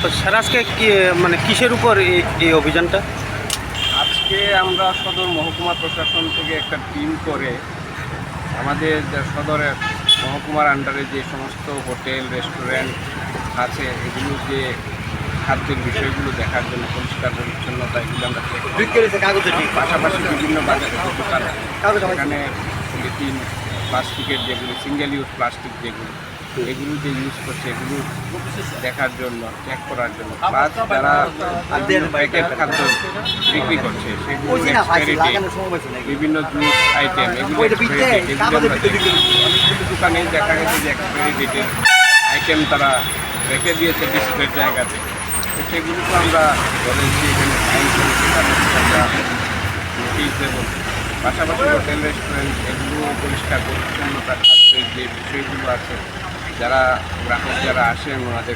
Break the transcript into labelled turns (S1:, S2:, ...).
S1: তো স্যার আজকে কি মানে কিসের উপর এই অভিযানটা?
S2: আজকে আমরা সদর মহকুমা প্রশাসন থেকে একটা টিম করে আমাদের সদরের মহকুমার আন্ডারে যে সমস্ত হোটেল রেস্টুরেন্ট আছে এগুলো যে খাদ্যের বিষয়গুলো দেখার জন্য পরিষ্কার পরিচ্ছন্নতা এগুলো আমরা চেক করি। পাশাপাশি বিভিন্ন বাজারের দোকান এখানে পলিথিন প্লাস্টিকের যেগুলো সিঙ্গেল ইউজ প্লাস্টিক যেগুলো এগুলো যে ইউজ করছে এগুলো দেখার জন্য চেক করার জন্য প্লাস যারা প্যাকেট খাদ্য বিক্রি করছে সেগুলো expiry date, বিভিন্ন জুস আইটেম এগুলো expiry date, এগুলো আমরা দেখি। অনেকগুলো দোকানে দেখা গেছে যে এক্সপায়ারি ডেটের আইটেম তারা রেখে দিয়েছে ডিসপ্লের জায়গাতে, তো সেগুলো তো আমরা বলেছি এখানে ফাইন করে আমরা নোটিশ দেবো। পাশাপাশি হোটেল রেস্টুরেন্ট এগুলো পরিষ্কার পরিচ্ছন্নতা খাদ্যের যে বিষয়গুলো আছে যারা গ্রাহক যারা আসেন ওনাদের